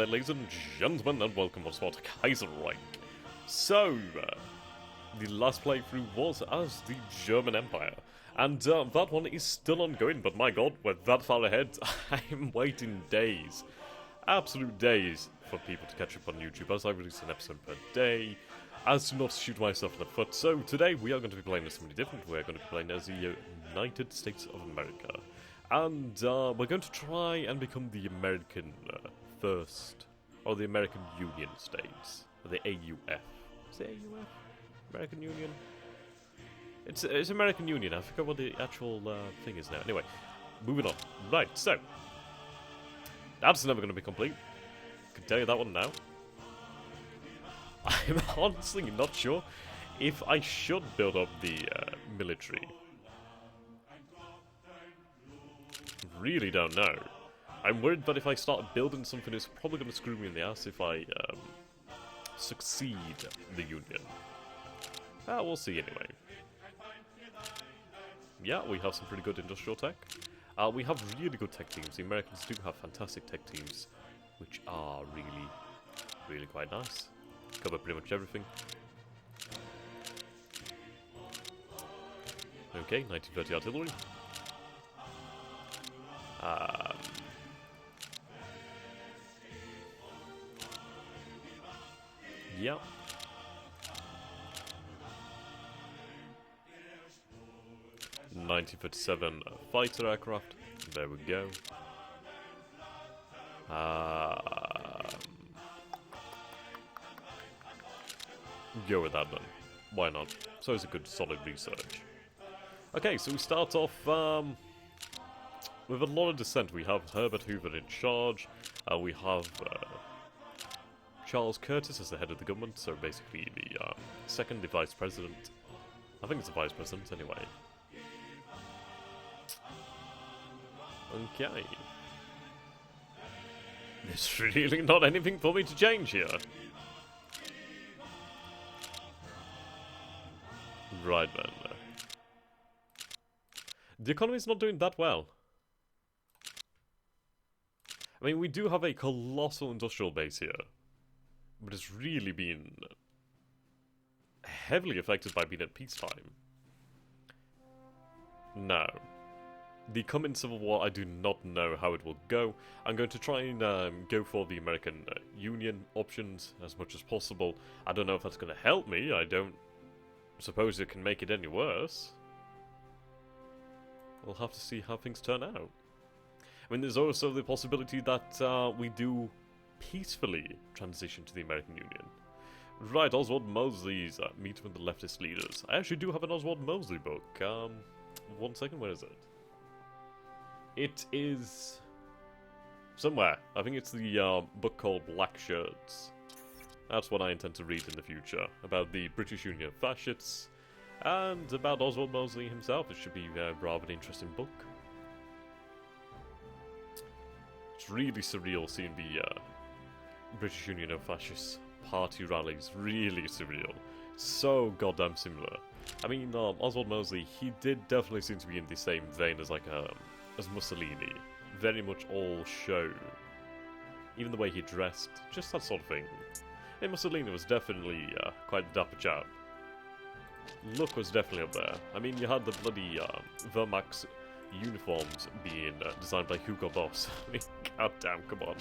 Ladies and gentlemen, and welcome once more to Kaiserreich. So, the last playthrough was as the German Empire, and that one is still ongoing, but my god, we're that far ahead. I'm waiting days, absolute days, for people to catch up on YouTube, as I release an episode per day, as to not shoot myself in the foot. So today we are going to be playing as somebody different. We're going to be playing as the United States of America, and we're going to try and become the American first, or the American Union States, or the AUF. Is it AUF? American Union? It's American Union. I forgot what the actual thing is now. Anyway, moving on. Right, so that's never going to be complete. I can tell you that one now. I'm honestly not sure if I should build up the military. Really don't know. I'm worried that if I start building something, it's probably going to screw me in the ass if I succeed the Union. We'll see anyway. Yeah, we have some pretty good industrial tech. We have really good tech teams. The Americans do have fantastic tech teams, which are really quite nice. Cover pretty much everything. Okay, 1930 artillery. Yeah. (1937) fighter aircraft. There we go. Go with that then. Why not? So it's a good solid research. Okay, so we start off with a lot of dissent. We have Herbert Hoover in charge. We have Charles Curtis as the head of the government, so basically the second, the vice president. I think it's the vice president anyway. Okay. There's really not anything for me to change here. Right then. The economy's not doing that well. I mean, we do have a colossal industrial base here, but it's really been heavily affected by being at peacetime. Now, the coming Civil War, I do not know how it will go. I'm going to try and go for the American Union options as much as possible. I don't know if that's going to help me. I don't suppose it can make it any worse. We'll have to see how things turn out. I mean, there's also the possibility that we do peacefully transition to the American Union. Right, Oswald Mosley's Meeting with the Leftist Leaders. I actually do have an Oswald Mosley book. 1 second, where is it? It is somewhere. I think it's the book called Black Shirts. That's what I intend to read in the future, about the British Union fascists, and about Oswald Mosley himself. It should be rather an interesting book. It's really surreal seeing the British Union of Fascists party rallies. Really surreal. So goddamn similar. I mean, Oswald Mosley, he did definitely seem to be in the same vein as as Mussolini. Very much all show. Even the way he dressed, just that sort of thing. Hey, Mussolini was definitely quite a dapper chap. Look was definitely up there. I mean, you had the bloody Wehrmacht's uniforms being designed by Hugo Boss. I mean, goddamn, come on.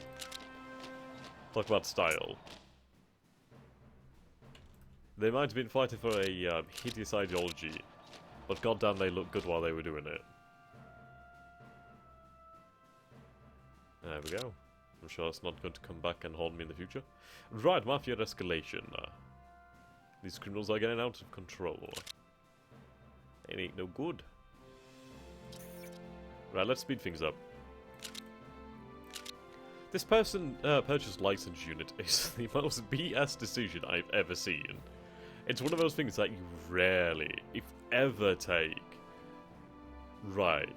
Talk about style. They might have been fighting for a hideous ideology, but goddamn, they looked good while they were doing it. There we go. I'm sure it's not going to come back and haunt me in the future. Right, Mafia Escalation. These criminals are getting out of control. It ain't no good. Right, let's speed things up. This purchase license unit is the most BS decision I've ever seen. It's one of those things that you rarely, if ever, take. Right.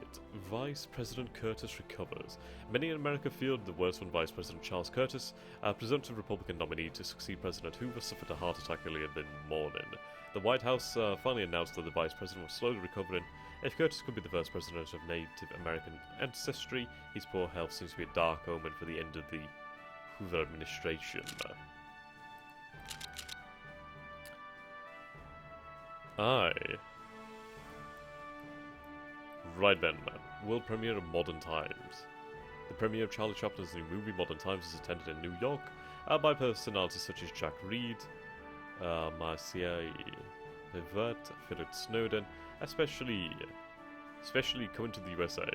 Vice President Curtis recovers. Many in America feared the worst when Vice President Charles Curtis, a presumptive Republican nominee to succeed President Hoover, suffered a heart attack earlier in the morning. The White House finally announced that the Vice President was slowly recovering. If Curtis could be the first president of Native American ancestry, his poor health seems to be a dark omen for the end of the Hoover administration. Aye. Right then, world premiere of Modern Times. The premiere of Charlie Chaplin's new movie Modern Times is attended in New York by personalities such as Jack Reed, Marcia Pivot, Philip Snowden, especially coming to the USA.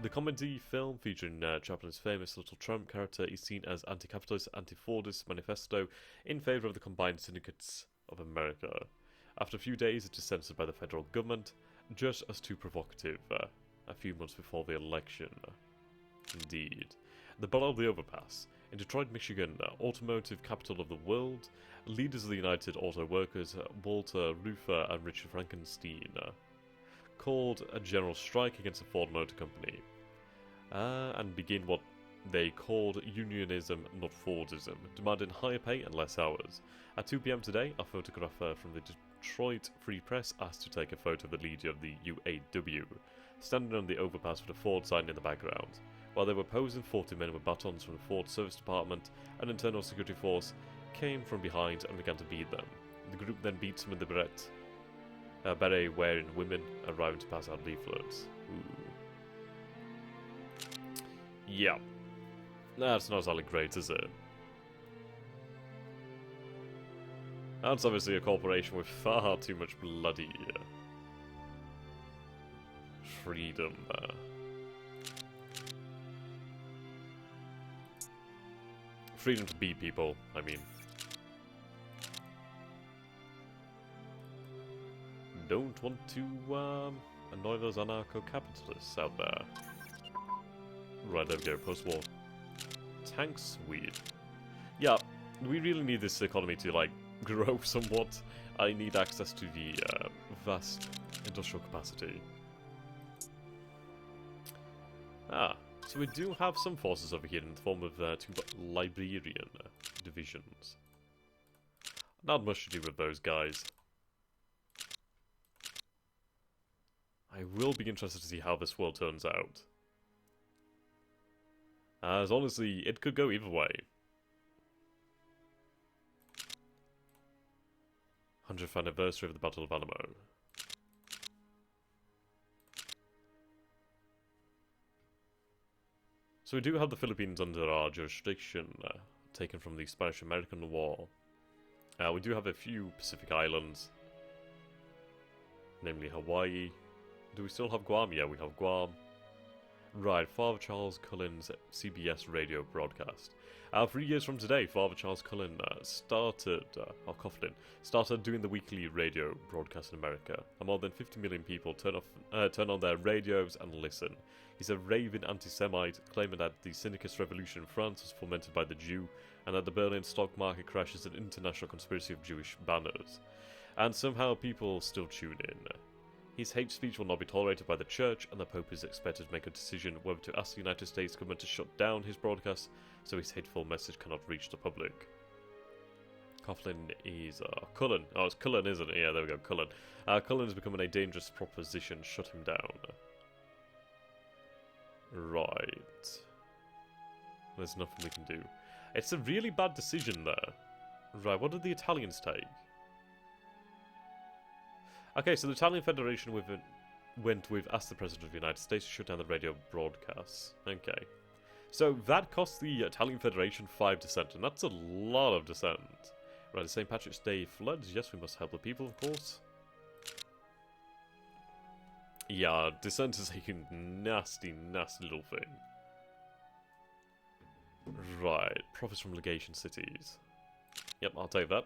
The comedy film featuring Chaplin's famous Little Trump character is seen as anti-capitalist, anti-Fordist manifesto in favor of the combined syndicates of America. After a few days, it is censored by the federal government, just as too provocative a few months before the election. Indeed. The Battle of the Overpass. In Detroit, Michigan, automotive capital of the world, leaders of the United Auto Workers, Walter Reuther and Richard Frankenstein, called a general strike against the Ford Motor Company, and begin what they called unionism, not Fordism, demanding higher pay and less hours. At 2 p.m. today, a photographer from the Detroit Free Press asked to take a photo of the leader of the UAW, standing on the overpass with a Ford sign in the background. While they were posing, 40 men with batons from the Ford Service Department and internal security force came from behind and began to beat them. The group then beat some of the beret-wearing women, arriving to pass out leaflets. Ooh. Yeah. That's not exactly great, is it? That's obviously a corporation with far too much bloody freedom there. Freedom to beat people, I mean. Don't want to annoy those anarcho-capitalists out there. Right, there we go, post-war. Tanks, weird. Yeah, we really need this economy to, like, grow somewhat. I need access to the vast industrial capacity. So we do have some forces over here in the form of 2 Liberian divisions. Not much to do with those guys. I will be interested to see how this world turns out. As honestly, it could go either way. 100th anniversary of the Battle of Alamo. So we do have the Philippines under our jurisdiction, taken from the Spanish-American War. We do have a few Pacific islands, namely Hawaii. Do we still have Guam? Yeah, we have Guam. Right, Father Charles Cullen's CBS radio broadcast. 3 years from today, Father Charles Cullen started doing the weekly radio broadcast in America. And more than 50 million people turn on their radios and listen. He's a raving anti-Semite, claiming that the syndicalist revolution in France was fomented by the Jew, and that the Berlin stock market crash is an international conspiracy of Jewish banners. And somehow people still tune in. His hate speech will not be tolerated by the Church, and the Pope is expected to make a decision whether to ask the United States government to shut down his broadcast, so his hateful message cannot reach the public. Coughlin is Cullen. Oh, it's Cullen, isn't it? Yeah, there we go, Cullen. Cullen is becoming a dangerous proposition. Shut him down. Right. There's nothing we can do. It's a really bad decision there. Right, what did the Italians take? Okay, so the Italian Federation went with asked the President of the United States to shut down the radio broadcasts. Okay. So that cost the Italian Federation 5 dissent, and that's a lot of dissent. Right, the St. Patrick's Day floods. Yes, we must help the people, of course. Yeah, dissent is a nasty, nasty little thing. Right, profits from legation cities. Yep, I'll take that.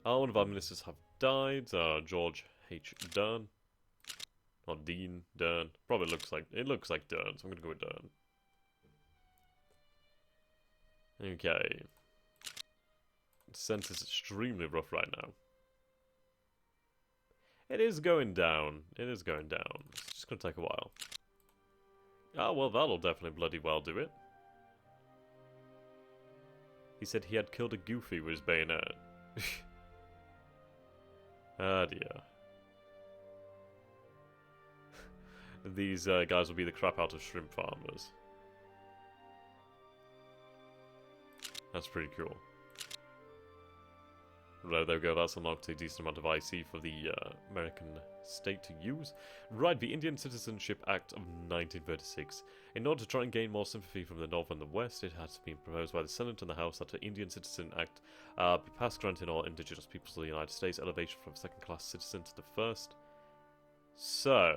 One of our ministers have died. George H. Dern. Or Dean Dern. Probably looks like Dern, so I'm gonna go with Dern. Okay. Dissent is extremely rough right now. It is going down. It is going down. It's just gonna take a while. Well, that'll definitely bloody well do it. He said he had killed a goofy with his bayonet. Ah dear. these guys will be the crap out of shrimp farmers. That's pretty cool. Right, there we go, that's unlocked a decent amount of IC for the American state to use. Right, the Indian Citizenship Act of 1936. In order to try and gain more sympathy from the North and the West, it has been proposed by the Senate and the House that the Indian Citizen Act be passed, granting all indigenous peoples of the United States elevation from second-class citizen to the first. So,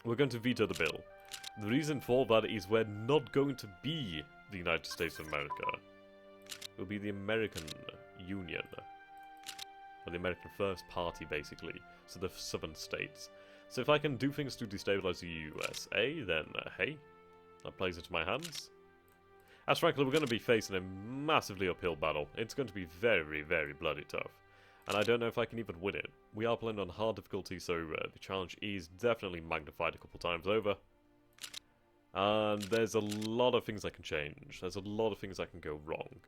we're going to veto the bill. The reason for that is we're not going to be the United States of America. Will be the American Union, or the American First Party, basically, so the southern states. So if I can do things to destabilize the USA, then hey, that plays into my hands. As frankly, we're going to be facing a massively uphill battle. It's going to be very, very bloody tough, and I don't know if I can even win it. We are playing on hard difficulty, so the challenge is definitely magnified a couple times over. And there's a lot of things that can change. There's a lot of things that can go wrong.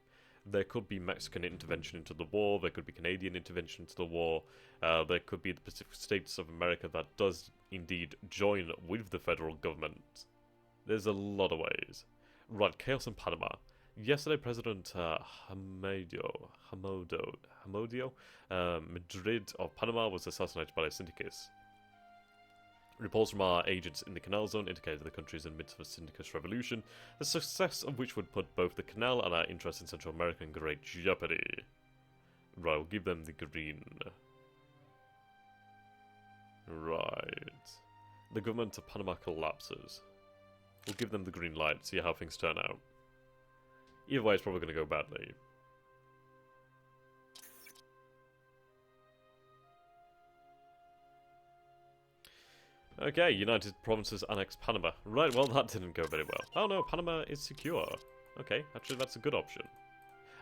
There could be Mexican intervention into the war, there could be Canadian intervention into the war, there could be the Pacific States of America that does indeed join with the federal government. There's a lot of ways. Right, chaos in Panama. Yesterday, President Hamodio Madrid of Panama was assassinated by a syndicate. Reports from our agents in the Canal Zone indicated the country is in the midst of a syndicate revolution, the success of which would put both the Canal and our interests in Central America in great jeopardy. Right, we'll give them the green. Right. The government of Panama collapses. We'll give them the green light, see how things turn out. Either way, it's probably going to go badly. Okay, United Provinces annex Panama. Right, well that didn't go very well. Oh no, Panama is secure. Okay, actually that's a good option.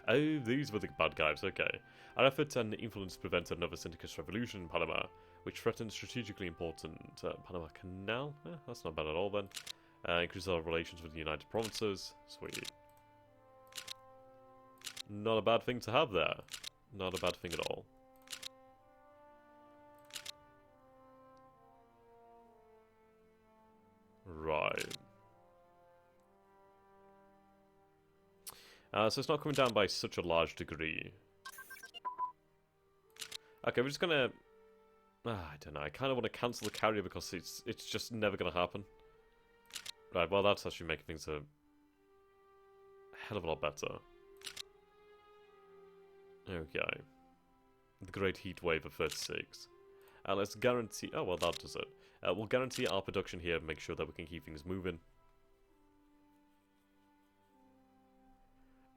Oh, these were the bad guys, okay. Our efforts and influence prevented another syndicate revolution in Panama, which threatened strategically important Panama Canal. That's not bad at all then. Increase our relations with the United Provinces. Sweet. Not a bad thing to have there. Not a bad thing at all. Right. So it's not coming down by such a large degree. Okay, we're just gonna... I don't know, I kind of want to cancel the carrier because it's just never gonna happen. Right, well that's actually making things a hell of a lot better. Okay. The Great Heat Wave of 36. Let's guarantee... Oh, well, that does it. We'll guarantee our production here and make sure that we can keep things moving.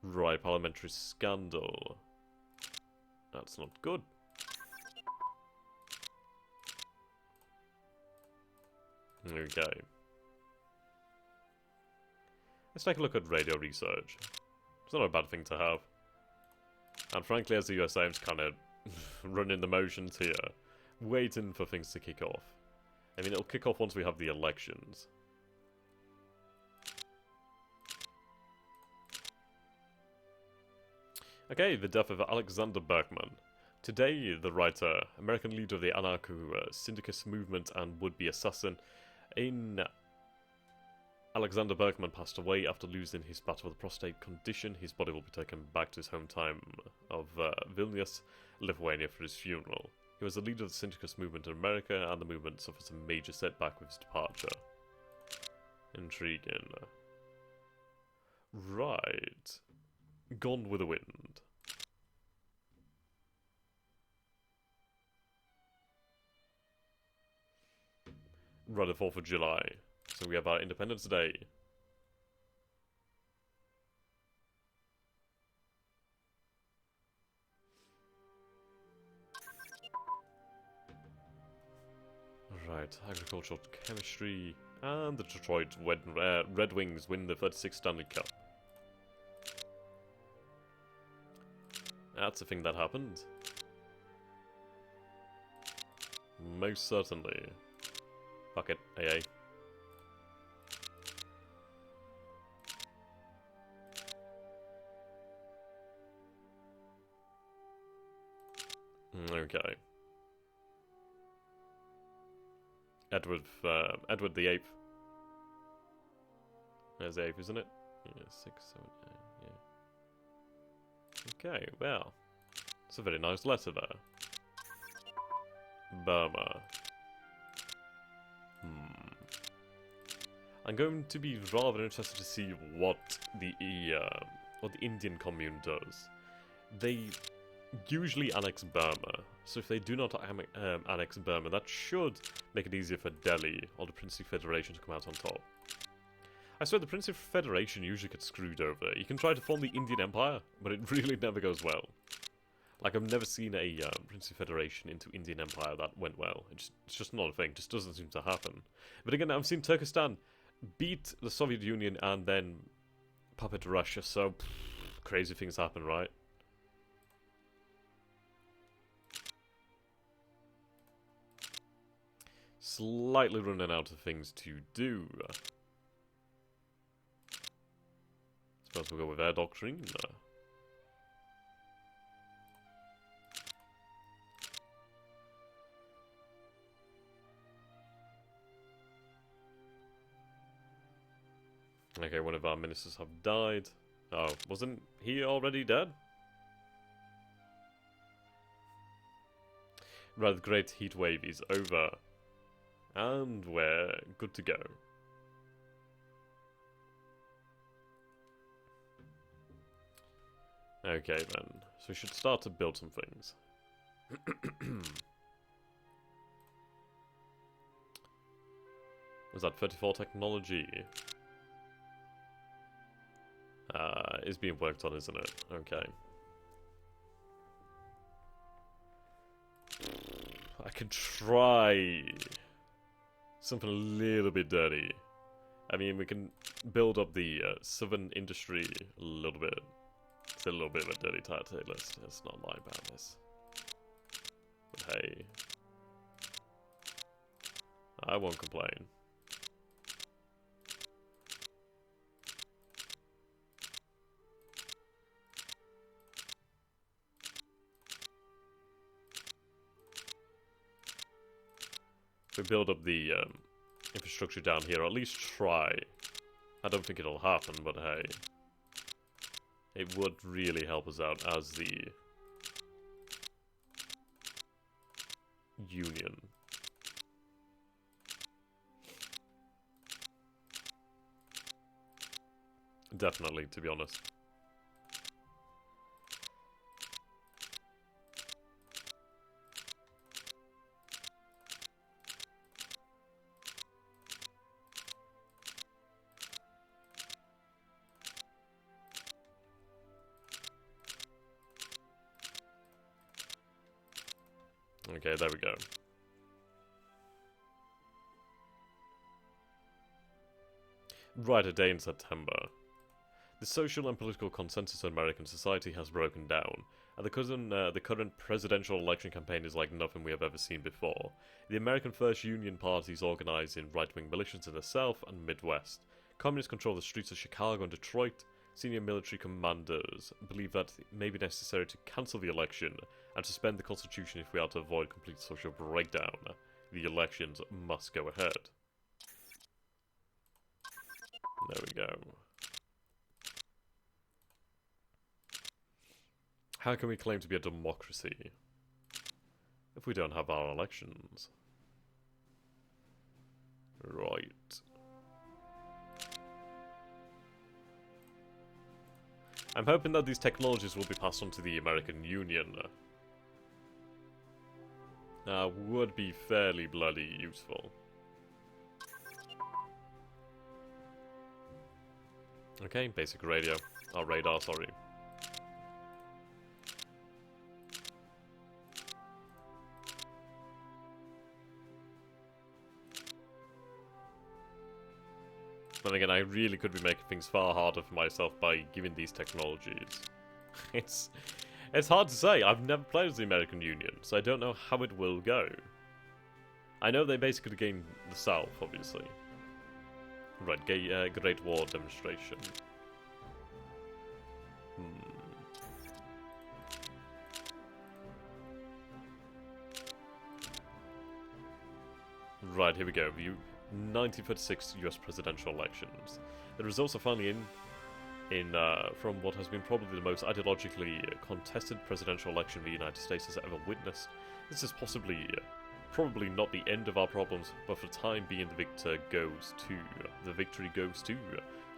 Right, parliamentary scandal. That's not good. Okay. Let's take a look at radio research. It's not a bad thing to have. And frankly, as the USA, I'm just kind of running the motions here. Waiting for things to kick off. I mean, it'll kick off once we have the elections. Okay, the death of Alexander Berkman. Today, the writer, American leader of the anarcho-syndicist movement and would-be assassin, Alexander Berkman passed away after losing his battle with a prostate condition. His body will be taken back to his hometown of Vilnius, Lithuania, for his funeral. He was the leader of the syndicist movement in America, and the movement suffers a major setback with his departure. Intriguing. Right. Gone with the Wind. Right, the 4th of July. So we have our Independence Day. Right, agricultural chemistry, and the Detroit Red Wings win the 36th Stanley Cup. That's a thing that happened. Most certainly. Fuck it, AA. Okay. Edward the Eighth. There's the 8th, isn't it? Yeah, 6, 7, 8, yeah. Okay, well. It's a very nice letter there. Burma. I'm going to be rather interested to see what the Indian commune does. They usually annex Burma, so if they do not annex Burma, that should make it easier for Delhi or the Princely Federation to come out on top. I swear the Princely Federation usually gets screwed over. You can try to form the Indian Empire, but it really never goes well. Like, I've never seen a Princely Federation into Indian Empire that went well. It's just not a thing. It just doesn't seem to happen. But again, I've seen Turkestan beat the Soviet Union and then puppet Russia, so crazy things happen, right? Slightly running out of things to do. Suppose we'll go with air doctrine. Okay, one of our ministers have died. Oh, wasn't he already dead? Right, the great heat wave is over. And we're good to go. Okay then, so we should start to build some things. Was that 34 technology? Is being worked on, isn't it? Okay. I could try something a little bit dirty. I mean, we can build up the southern industry a little bit. It's a little bit of a dirty title. Let's not lie about this. But hey, I won't complain. If we build up the infrastructure down here, or at least try. I don't think it'll happen, but hey. It would really help us out as the Union. Definitely, to be honest. Okay, there we go. Right, a day in September. The social and political consensus in American society has broken down, and the current presidential election campaign is like nothing we have ever seen before. The American First Union Party is organized in right-wing militias in the South and Midwest. Communists control the streets of Chicago and Detroit. Senior military commanders believe that it may be necessary to cancel the election and suspend the constitution if we are to avoid complete social breakdown. The elections must go ahead. There we go. How can we claim to be a democracy if we don't have our elections? Right. I'm hoping that these technologies will be passed on to the American Union. Would be fairly bloody useful. Okay, basic radio. Radar, sorry. But again, I really could be making things far harder for myself by giving these technologies. It's hard to say. I've never played as the American Union, so I don't know how it will go. I know they basically gained the South, obviously. Right, Great War demonstration. Right, here we go. View 1936 US presidential elections. The results are finally in from what has been probably the most ideologically contested presidential election the United States has ever witnessed. This is probably not the end of our problems, but for the time being, the victory goes to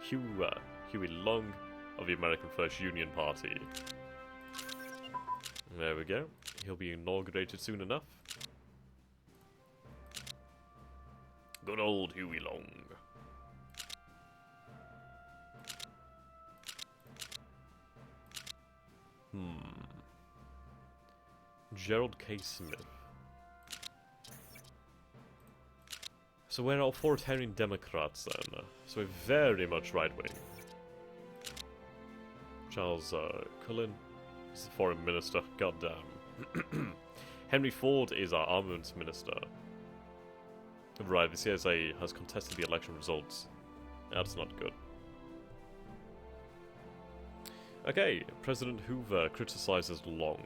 Huey Long of the American First Union Party. There we go. He'll be inaugurated soon enough. Good old Huey Long. Gerald K. Smith. So we're authoritarian Democrats then. So we're very much right-wing. Charles Cullen is the foreign minister. Goddamn. Henry Ford is our armaments minister. Right, the CSA has contested the election results. That's not good. Okay, President Hoover criticizes Long.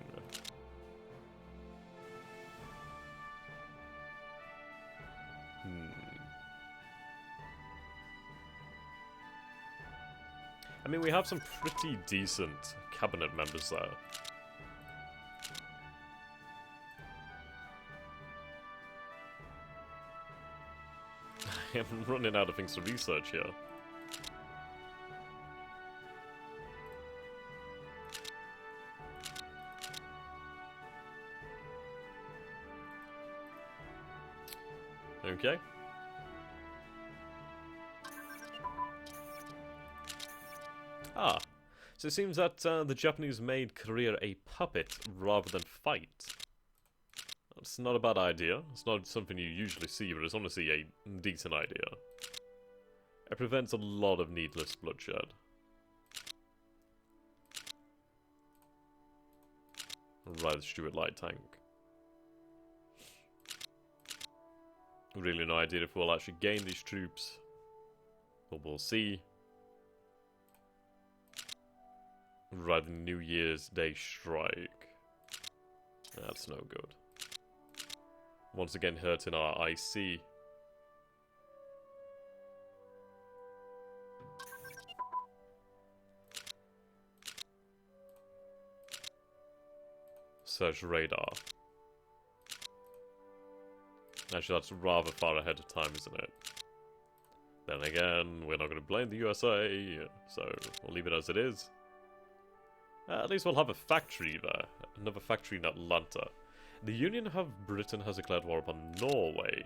I mean, we have some pretty decent cabinet members there. I'm running out of things to research here. Okay. Ah, so it seems that the Japanese made Korea a puppet rather than fight. That's not a bad idea. It's not something you usually see, but it's honestly a decent idea. It prevents a lot of needless bloodshed. Right, the Stuart Light Tank. Really no idea if we'll actually gain these troops. But we'll see. Right, the New Year's Day strike. That's no good. Once again hurting our IC. Search radar. Actually, that's rather far ahead of time, isn't it? Then again, we're not going to blame the USA, so we'll leave it as it is. At least we'll have a factory there. Another factory in Atlanta. The Union of Britain has declared war upon Norway.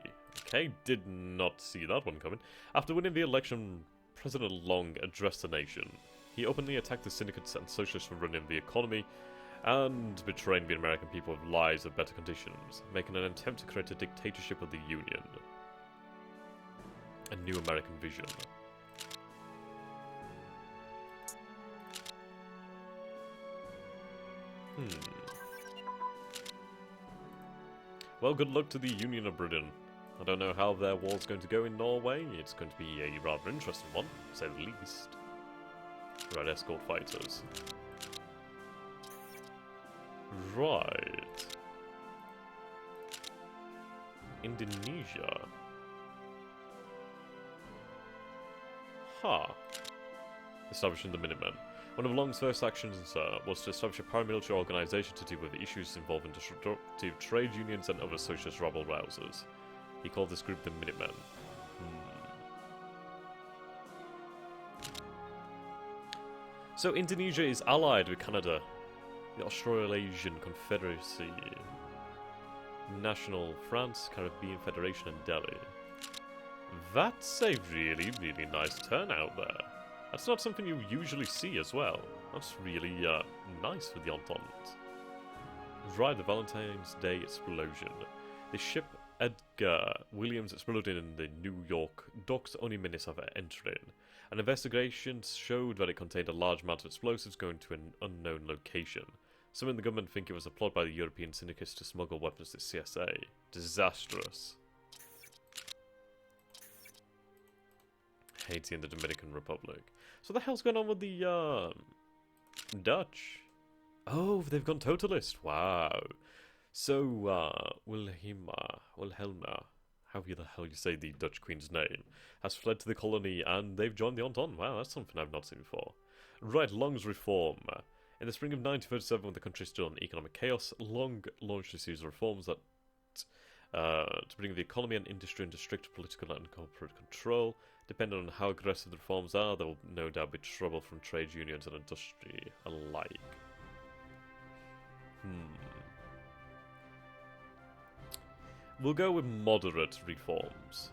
Okay, did not see that one coming. After winning the election, President Long addressed the nation. He openly attacked the syndicates and socialists for running the economy, and betraying the American people with lies of better conditions, making an attempt to create a dictatorship of the Union. A new American vision. Well, good luck to the Union of Britain. I don't know how their war's going to go in Norway. It's going to be a rather interesting one, to say the least. Right, escort fighters. Right. Indonesia. Huh. Establishing the Minutemen. One of Long's first actions was to establish a paramilitary organization to deal with issues involving destructive trade unions and other socialist rabble-rousers. He called this group the Minutemen. So Indonesia is allied with Canada, the Australasian Confederacy, National France, Caribbean Federation, and Delhi. That's a really, really nice turnout there. That's not something you usually see as well. That's really nice for the Entente. Right, the Valentine's Day explosion. The ship Edgar Williams exploded in the New York docks only minutes after entering. An investigation showed that it contained a large amount of explosives going to an unknown location. Some in the government think it was a plot by the European syndicates to smuggle weapons to CSA. Disastrous. Haiti and the Dominican Republic. So what the hell's going on with the Dutch? Oh, they've gone totalist. Wow. So Wilhelmina however the hell you say the Dutch Queen's name, has fled to the colony and they've joined the Entente. Wow, that's something I've not seen before. Right, Long's reform. In the spring of 1937, when the country stood in economic chaos, Long launched a series of reforms that to bring the economy and industry into strict political and corporate control. Depending on how aggressive the reforms are, there will no doubt be trouble from trade unions and industry alike. We'll go with moderate reforms.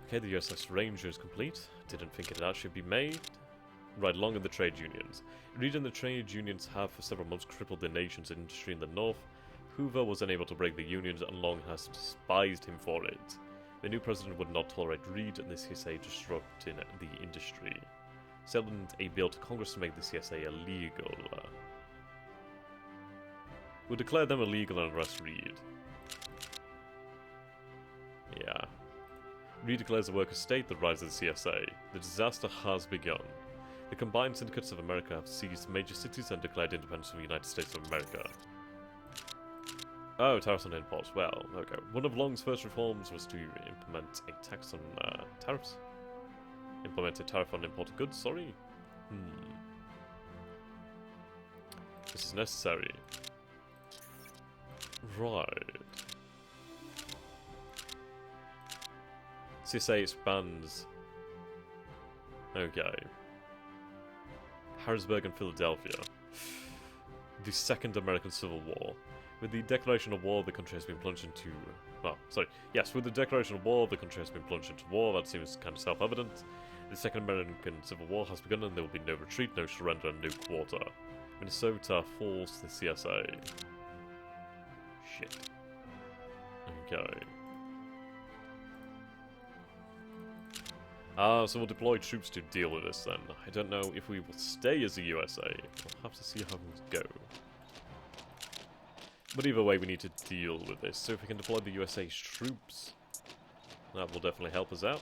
Okay, the USS Ranger is complete. Didn't think it actually be made. Right, Long and the trade unions. Reed and the trade unions have for several months crippled the nation's industry in the north. Hoover was unable to break the unions and Long has despised him for it. The new president would not tolerate Reed and the CSA disrupting the industry. Sent a bill to Congress to make the CSA illegal. We'll declare them illegal and arrest Reed. Yeah. Reed declares the workers' state that rise of the CSA. The disaster has begun. The combined syndicates of America have seized major cities and declared independence from the United States of America. Oh, tariffs on imports. Well, okay. One of Long's first reforms was to implement a tax on tariffs. Implement a tariff on imported goods, sorry. This is necessary. Right. CSA expands. Okay. Harrisburg and Philadelphia. The Second American Civil War. With the declaration of war, the country has been plunged into... Well, sorry. Yes, with the declaration of war, the country has been plunged into war. That seems kind of self-evident. The Second American Civil War has begun and there will be no retreat, no surrender, and no quarter. Minnesota falls to the CSA. Shit. Okay. So we'll deploy troops to deal with this then. I don't know if we will stay as the USA. We'll have to see how things go. But either way, we need to deal with this. So if we can deploy the USA's troops, that will definitely help us out.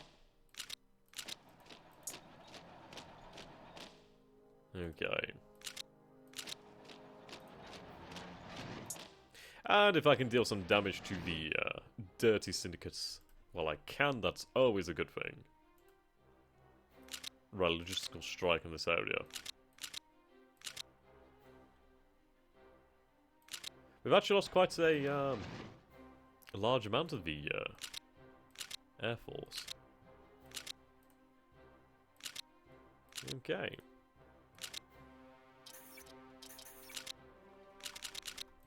Okay. And if I can deal some damage to the dirty syndicates while I can, that's always a good thing. Right, logistical strike in this area. We've actually lost quite a large amount of the Air Force. Okay.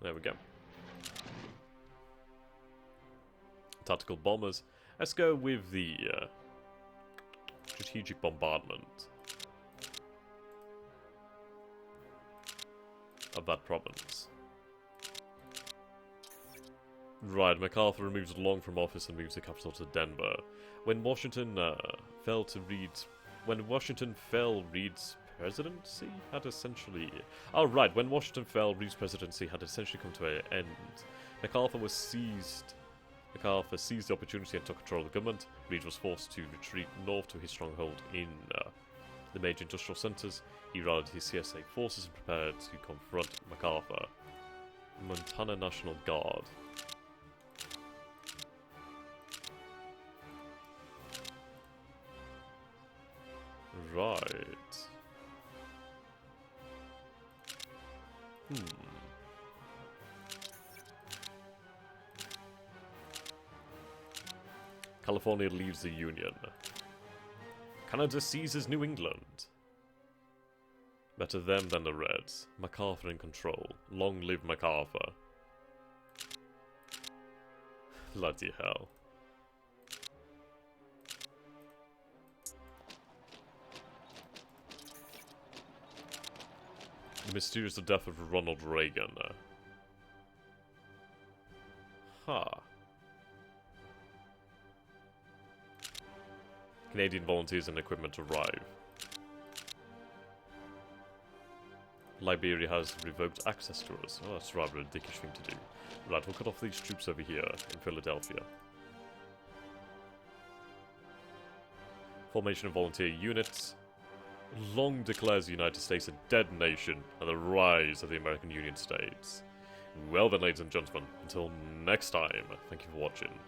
There we go. Tactical bombers. Let's go with the strategic bombardment of that province. Right, MacArthur removes Long from office and moves the capital to Denver. When Washington fell, Reed's presidency had essentially... Oh, right, when Washington fell, Reed's presidency had essentially come to an end. MacArthur seized the opportunity and took control of the government. Reed was forced to retreat north to his stronghold in the major industrial centres. He rallied his CSA forces and prepared to confront MacArthur. Montana National Guard. Right. California leaves the Union. Canada seizes New England. Better them than the Reds. MacArthur in control. Long live MacArthur. Bloody hell. The mysterious death of Ronald Reagan. Canadian volunteers and equipment arrive. Liberia has revoked access to us. Oh, that's rather a dickish thing to do. Right, we'll cut off these troops over here in Philadelphia. Formation of volunteer units. Long declares the United States a dead nation and the rise of the American Union States. Well then, ladies and gentlemen, until next time, thank you for watching.